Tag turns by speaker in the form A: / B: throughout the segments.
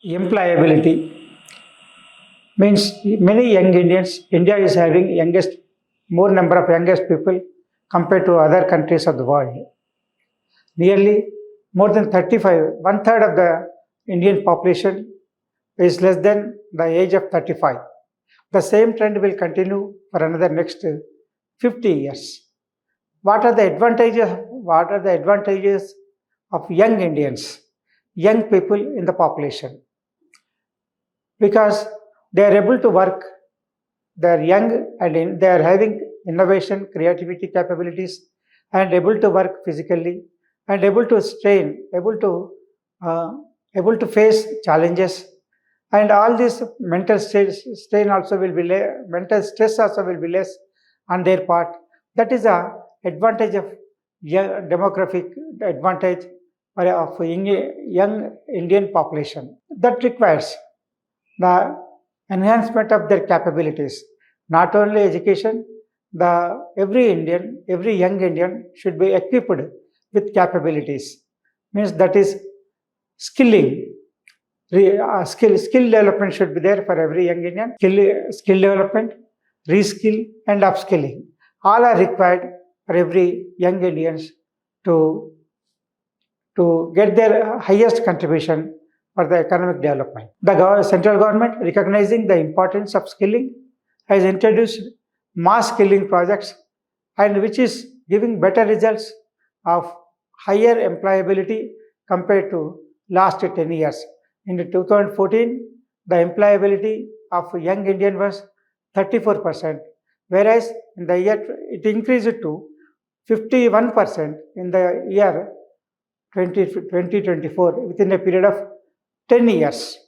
A: Employability means many young Indians. India is having more number of youngest people compared to other countries of the world. Nearly more than 35, one third of the Indian population is less than the age of 35. The same trend will continue for another next 50 years. What are the advantages? What are the advantages of young Indians, young people in the population? Because they are able to work, they are young and they are having innovation, creativity capabilities, and able to work physically, and able to uh, able to face challenges, and all this strain also will be mental stress also will be less on their part. That is a advantage of demographic advantage of young Indian population. That requires the enhancement of their capabilities. Not only education, every young Indian should be equipped with capabilities. Means that is skilling. Skill development should be there for every young Indian. Skill development, reskill, and upskilling. All are required for every young Indians to get their highest contribution for the economic development. The central government, recognizing the importance of skilling, has introduced mass skilling projects, and which is giving better results of higher employability compared to last 10 years. In 2014, the employability of young Indian was 34%, whereas in the year it increased to 51% in the year 2024, within a period of 10 years.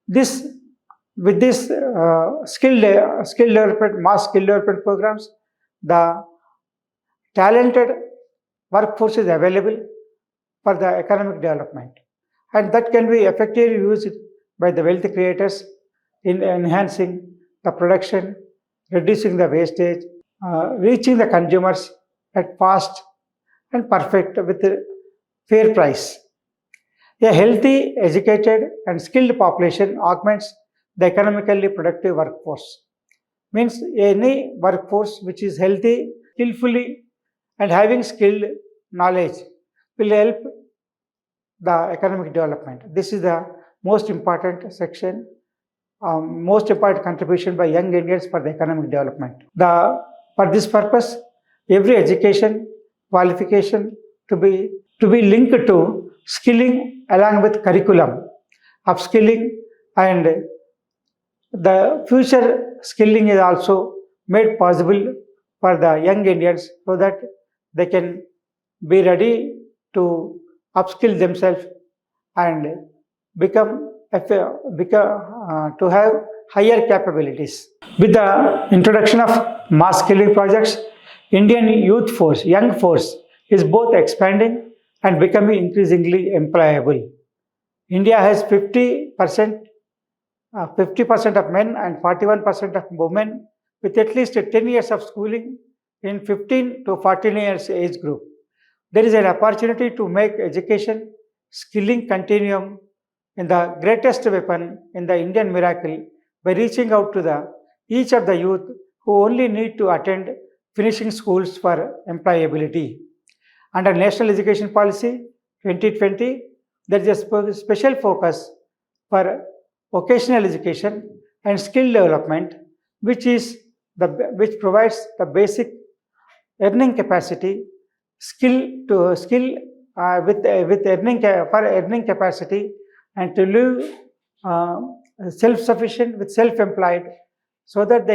A: This with this skill development, mass skill development programs, the talented workforce is available for the economic development, and that can be effectively used by the wealth creators in enhancing the production, reducing the wastage, reaching the consumers at fast and perfect with a fair price. A healthy, educated, and skilled population augments the economically productive workforce. Means any workforce which is healthy, skillfully, and having skilled knowledge will help the economic development. This is the most important section, most important contribution by young Indians for the economic development. For this purpose, every education qualification to be linked to skilling along with curriculum, upskilling, and the future skilling is also made possible for the young Indians so that they can be ready to upskill themselves and to have higher capabilities. With the introduction of mass skilling projects, Indian young force, is both expanding and becoming increasingly employable. India has 50% of men and 41% of women with at least 10 years of schooling in 15 to 14 years age group. There is an opportunity to make education skilling continuum in the greatest weapon in the Indian miracle by reaching out to each of the youth who only need to attend finishing schools for employability. Under National Education Policy 2020, there is a special focus for vocational education and skill development, which provides the basic earning capacity, with earning capacity, and to live self-sufficient with self-employed, so that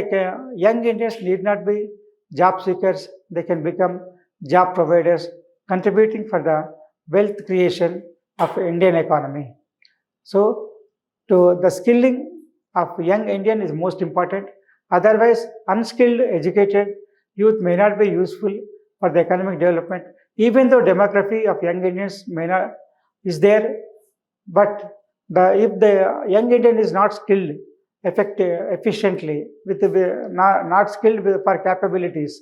A: young Indians need not be job seekers; they can become job providers, contributing for the wealth creation of Indian economy. So, the skilling of young Indian is most important. Otherwise, unskilled, educated youth may not be useful for the economic development. Even though demography of young Indians may not is there, but if the young Indian is not skilled efficiently, not skilled for capabilities,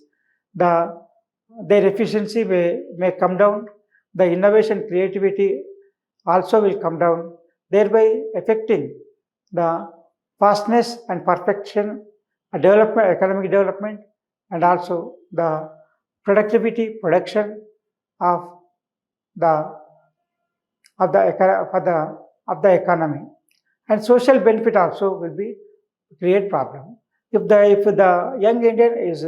A: their efficiency may come down. The innovation creativity also will come down, thereby affecting the fastness and perfection, development, economic development, and also the production of the of the economy. And social benefit also will be create problem. If the young Indian is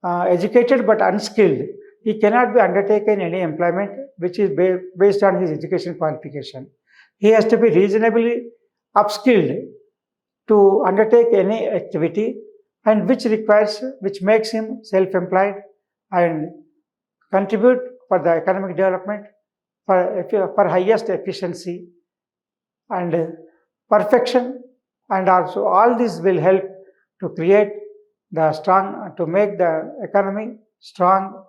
A: educated but unskilled, he cannot be undertaken any employment which is based on his education qualification. He has to be reasonably upskilled to undertake any activity, and which makes him self-employed and contribute for the economic development for highest efficiency and perfection. And also all this will help to create the strong, to make the economy strong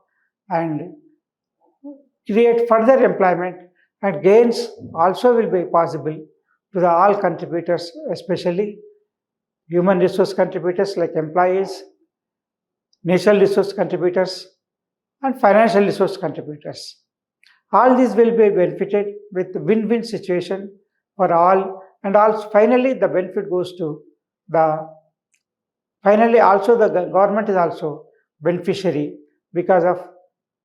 A: and create further employment, and gains also will be possible to the all contributors, especially human resource contributors like employees, natural resource contributors, and financial resource contributors. All these will be benefited with win-win situation for all, and also finally the benefit goes to the finally also the government is also beneficiary because of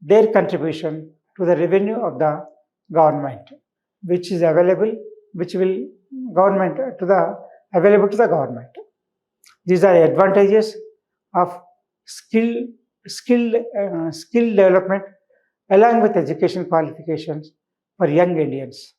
A: their contribution to the revenue of the government, which is available, which will government to the available to the government. These are the advantages of skill development along with education qualifications for young Indians.